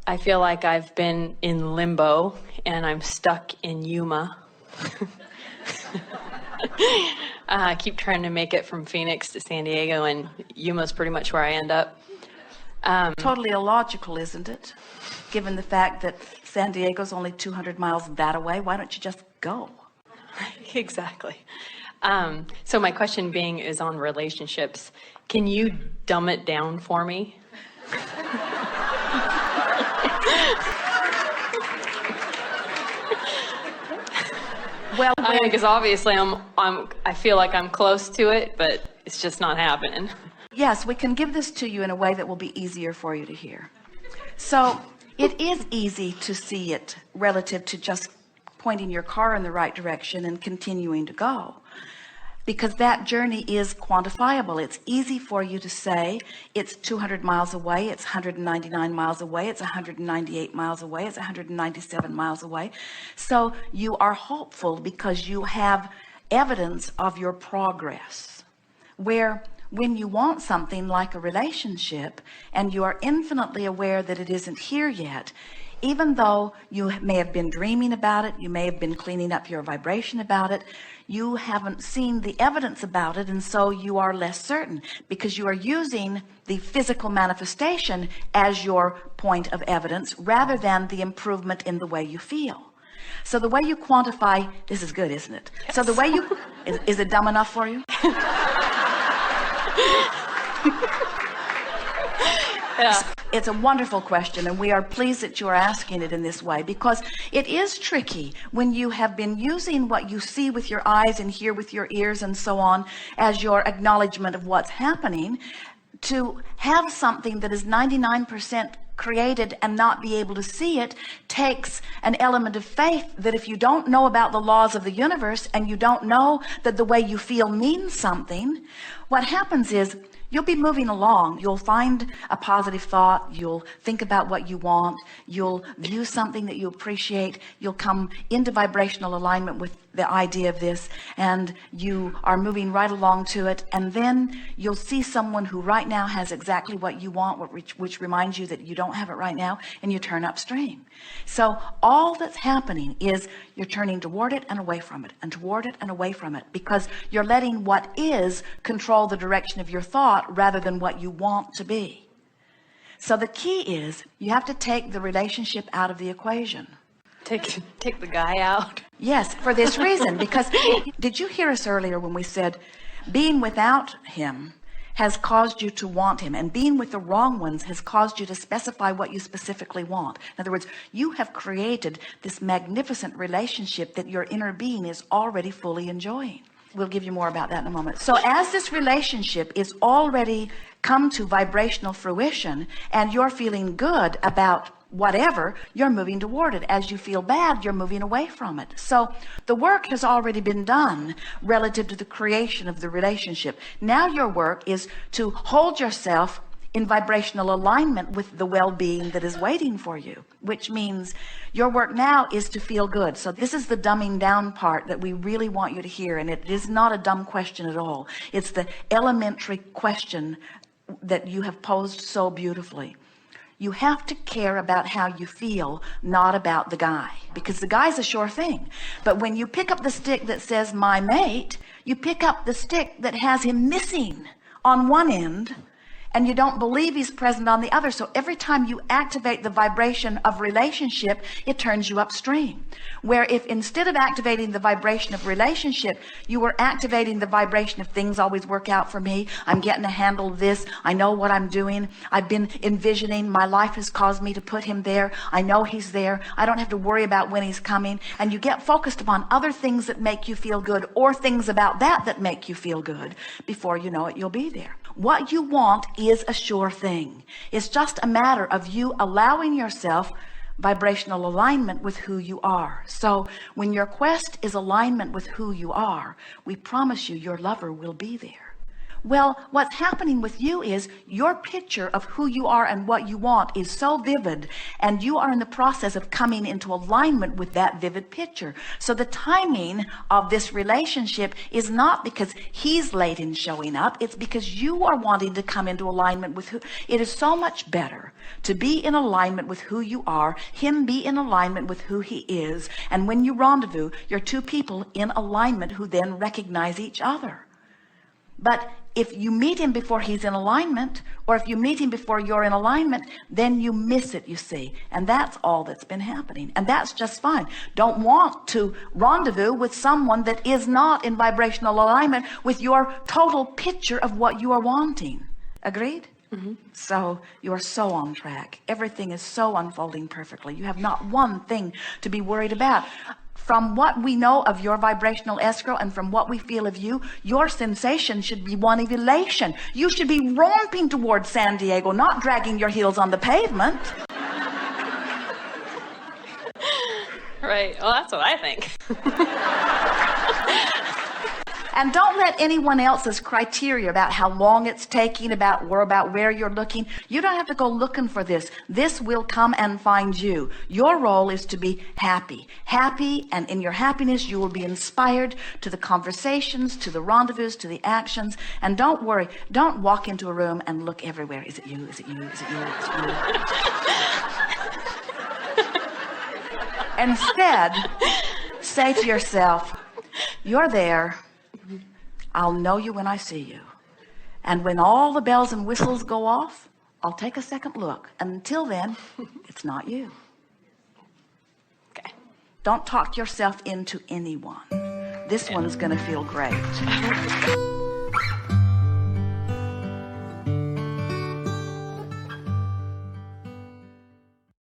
I feel like I've been in limbo and I'm stuck in Yuma. I keep trying to make it from Phoenix to San Diego, and Yuma's pretty much where I end up. Totally illogical, isn't it? Given the fact that San Diego's only 200 miles that away, why don't you just go? Exactly. So my question being is on relationships. Can you dumb it down for me? Well, because obviously I feel like I'm close to it, but it's just not happening. yes, we can give this to you in a way that will be easier for you to hear. So it is easy to see it relative to just pointing your car in the right direction and continuing to go, because that journey is quantifiable. It's easy for you to say it's 200 miles away, it's 199 miles away, it's 198 miles away, it's 197 miles away. So you are hopeful because you have evidence of your progress. Where when you want something like a relationship and you are infinitely aware that it isn't here yet, even though you may have been dreaming about it, you may have been cleaning up your vibration about it, you haven't seen the evidence about it, and so you are less certain because you are using the physical manifestation as your point of evidence rather than the improvement in the way you feel. So the way you quantify, this is good, isn't it? Yes. So the way you, is it dumb enough for you? Yeah. It's a wonderful question, and we are pleased that you are asking it in this way, because it is tricky when you have been using what you see with your eyes and hear with your ears and so on as your acknowledgement of what's happening, to have something that is 99% created and not be able to see it takes an element of faith that if you don't know about the laws of the universe and you don't know that the way you feel means something, what happens is you'll be moving along. You'll find a positive thought. You'll think about what you want. You'll view something that you appreciate. You'll come into vibrational alignment with the idea of this, and you are moving right along to it. And then you'll see someone who right now has exactly what you want, which reminds you that you don't have it right now, and you turn upstream. So all that's happening is you're turning toward it and away from it, and toward it and away from it, because you're letting what is control the direction of your thought rather than what you want to be. So the key is you have to take the relationship out of the equation. Take the guy out. Yes, for this reason, because did you hear us earlier when we said being without him has caused you to want him, and being with the wrong ones has caused you to specify what you specifically want? In other words, you have created this magnificent relationship that your inner being is already fully enjoying. We'll give you more about that in a moment. So as this relationship is already come to vibrational fruition and you're feeling good about whatever, you're moving toward it. As you feel bad, you're moving away from it. So the work has already been done relative to the creation of the relationship. Now your work is to hold yourself in vibrational alignment with the well-being that is waiting for you, which means your work now is to feel good. So this is the dumbing down part that we really want you to hear, and it is not a dumb question at all. It's the elementary question that you have posed so beautifully. You have to care about how you feel, not about the guy, because the guy's a sure thing. But when you pick up the stick that says my mate, you pick up the stick that has him missing on one end, and you don't believe he's present on the other. So every time you activate the vibration of relationship, it turns you upstream. Where if instead of activating the vibration of relationship, you were activating the vibration of things always work out for me, I'm getting to handle this, I know what I'm doing, I've been envisioning, my life has caused me to put him there, I know he's there, I don't have to worry about when he's coming, and you get focused upon other things that make you feel good, or things about that make you feel good, before you know it, you'll be there. What you want is a sure thing. It's just a matter of you allowing yourself vibrational alignment with who you are. So when your quest is alignment with who you are, we promise you your lover will be there. Well, what's happening with you is your picture of who you are and what you want is so vivid, and you are in the process of coming into alignment with that vivid picture. So the timing of this relationship is not because he's late in showing up. It's because you are wanting to come into alignment with who. It is so much better to be in alignment with who you are, him be in alignment with who he is. And when you rendezvous, you're two people in alignment who then recognize each other. But if you meet him before he's in alignment, or if you meet him before you're in alignment, then you miss it, you see. And that's all that's been happening. And that's just fine. Don't want to rendezvous with someone that is not in vibrational alignment with your total picture of what you are wanting. Agreed? Mm-hmm. So you are so on track. Everything is so unfolding perfectly. You have not one thing to be worried about. From what we know of your vibrational escrow and from what we feel of you, your sensation should be one of elation. You should be romping towards San Diego, not dragging your heels on the pavement. Right. Well, that's what I think. And don't let anyone else's criteria about how long it's taking, about where you're looking. You don't have to go looking for this. This will come and find you. Your role is to be happy. Happy, and in your happiness, you will be inspired to the conversations, to the rendezvous, to the actions. And don't worry. Don't walk into a room and look everywhere. Is it you? Is it you? Is it you? Is it you? Instead, say to yourself, you're there. I'll know you when I see you. And when all the bells and whistles go off, I'll take a second look. And until then, it's not you. Okay. Don't talk yourself into anyone. This one's going to feel great.